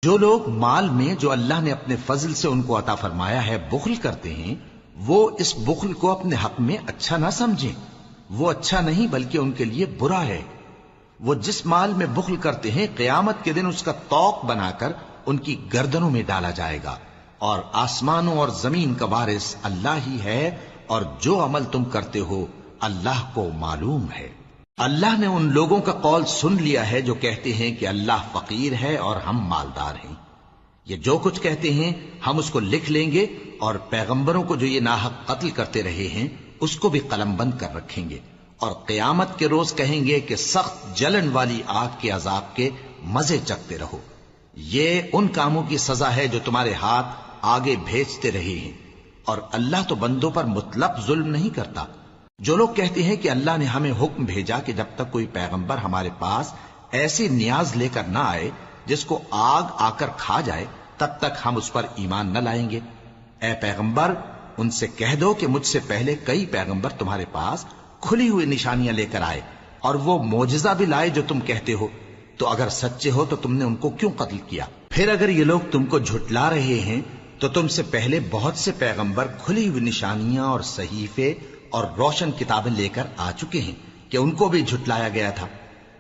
جو لوگ مال میں جو اللہ نے اپنے فضل سے ان کو عطا فرمایا ہے بخل کرتے ہیں، وہ اس بخل کو اپنے حق میں اچھا نہ سمجھیں، وہ اچھا نہیں بلکہ ان کے لیے برا ہے۔ وہ جس مال میں بخل کرتے ہیں قیامت کے دن اس کا طوق بنا کر ان کی گردنوں میں ڈالا جائے گا، اور آسمانوں اور زمین کا وارث اللہ ہی ہے، اور جو عمل تم کرتے ہو اللہ کو معلوم ہے۔ اللہ نے ان لوگوں کا قول سن لیا ہے جو کہتے ہیں کہ اللہ فقیر ہے اور ہم مالدار ہیں۔ یہ جو کچھ کہتے ہیں ہم اس کو لکھ لیں گے، اور پیغمبروں کو جو یہ ناحق قتل کرتے رہے ہیں اس کو بھی قلم بند کر رکھیں گے، اور قیامت کے روز کہیں گے کہ سخت جلن والی آگ کے عذاب کے مزے چکھتے رہو۔ یہ ان کاموں کی سزا ہے جو تمہارے ہاتھ آگے بھیجتے رہے ہیں، اور اللہ تو بندوں پر مطلق ظلم نہیں کرتا۔ جو لوگ کہتے ہیں کہ اللہ نے ہمیں حکم بھیجا کہ جب تک کوئی پیغمبر ہمارے پاس ایسی نیاز لے کر نہ آئے جس کو آگ آ کر کھا جائے تب تک ہم اس پر ایمان نہ لائیں گے، اے پیغمبر ان سے کہہ دو کہ مجھ سے پہلے کئی پیغمبر تمہارے پاس کھلی ہوئی نشانیاں لے کر آئے اور وہ معجزہ بھی لائے جو تم کہتے ہو، تو اگر سچے ہو تو تم نے ان کو کیوں قتل کیا؟ پھر اگر یہ لوگ تم کو جھٹلا رہے ہیں تو تم سے پہلے بہت سے پیغمبر کھلی ہوئی نشانیاں اور صحیفے اور روشن کتابیں لے کر آ چکے ہیں کہ ان کو بھی جھٹلایا گیا تھا۔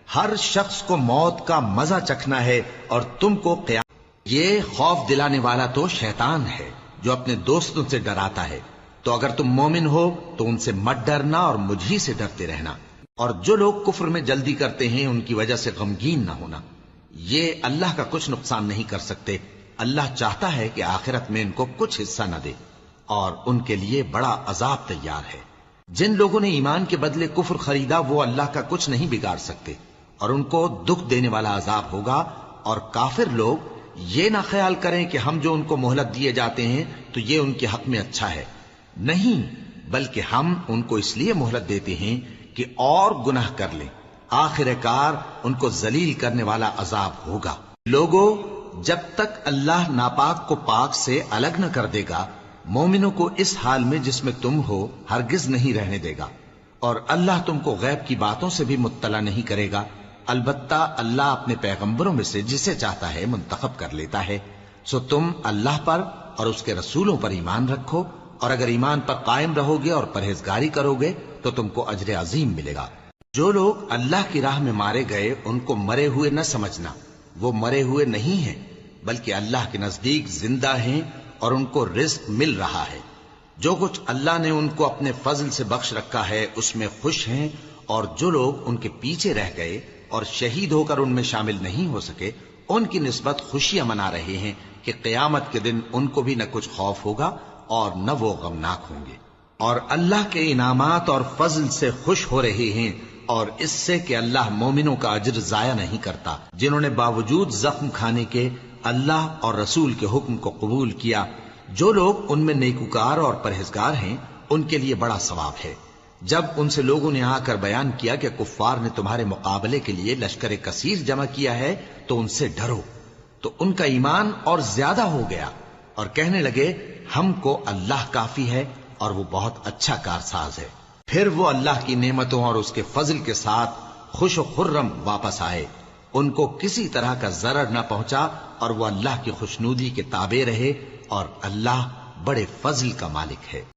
ہر شخص کو موت کا مزہ چکھنا ہے اور تم کو قیامت۔ یہ خوف دلانے والا تو شیطان ہے جو اپنے دوستوں سے ڈراتا ہے، تو اگر تم مومن ہو تو ان سے مت ڈرنا اور مجھ ہی سے ڈرتے رہنا، اور جو لوگ کفر میں جلدی کرتے ہیں ان کی وجہ سے غمگین نہ ہونا، یہ اللہ کا کچھ نقصان نہیں کر سکتے۔ اللہ چاہتا ہے کہ آخرت میں ان کو کچھ حصہ نہ دے، اور ان کے لیے بڑا عذاب تیار ہے۔ جن لوگوں نے ایمان کے بدلے کفر خریدا وہ اللہ کا کچھ نہیں بگاڑ سکتے، اور ان کو دکھ دینے والا عذاب ہوگا۔ اور کافر لوگ یہ نہ خیال کریں کہ ہم جو ان کو مہلت دیے جاتے ہیں تو یہ ان کے حق میں اچھا ہے، نہیں، بلکہ ہم ان کو اس لیے مہلت دیتے ہیں کہ اور گناہ کر لیں، آخر کار ان کو ذلیل کرنے والا عذاب ہوگا۔ لوگوں، جب تک اللہ ناپاک کو پاک سے الگ نہ کر دے گا مومنوں کو اس حال میں جس میں تم ہو ہرگز نہیں رہنے دے گا، اور اللہ تم کو غیب کی باتوں سے بھی مطلع نہیں کرے گا۔ البتہ اللہ اپنے پیغمبروں میں سے جسے چاہتا ہے منتخب کر لیتا ہے۔ سو تم اللہ پر اور اس کے رسولوں پر ایمان رکھو، اور اگر ایمان پر قائم رہو گے اور پرہیزگاری کرو گے تو تم کو اجر عظیم ملے گا۔ جو لوگ اللہ کی راہ میں مارے گئے ان کو مرے ہوئے نہ سمجھنا، وہ مرے ہوئے نہیں ہیں بلکہ اللہ کے نزدیک زندہ ہیں اور ان کو رزق مل رہا ہے۔ جو کچھ اللہ نے ان کو اپنے فضل سے بخش رکھا ہے اس میں خوش ہیں، اور جو لوگ ان کے پیچھے رہ گئے اور شہید ہو کر ان میں شامل نہیں ہو سکے ان کی نسبت خوشیاں منا رہے ہیں کہ قیامت کے دن ان کو بھی نہ کچھ خوف ہوگا اور نہ وہ غمناک ہوں گے، اور اللہ کے انعامات اور فضل سے خوش ہو رہے ہیں، اور اس سے کہ اللہ مومنوں کا اجر ضائع نہیں کرتا جنہوں نے باوجود زخم کھانے کے اللہ اور رسول کے حکم کو قبول کیا۔ جو لوگ ان میں نیکوکار اور پرہیزگار ہیں ان کے لیے بڑا ثواب ہے۔ جب ان سے لوگوں نے آ کر بیان کیا کہ کفار نے تمہارے مقابلے کے لیے لشکر کثیر جمع کیا ہے تو ان سے ڈرو، تو ان کا ایمان اور زیادہ ہو گیا، اور کہنے لگے ہم کو اللہ کافی ہے اور وہ بہت اچھا کارساز ہے۔ پھر وہ اللہ کی نعمتوں اور اس کے فضل کے ساتھ خوش و خرم واپس آئے، ان کو کسی طرح کا ضرر نہ پہنچا، اور وہ اللہ کی خوشنودی کے تابع رہے، اور اللہ بڑے فضل کا مالک ہے۔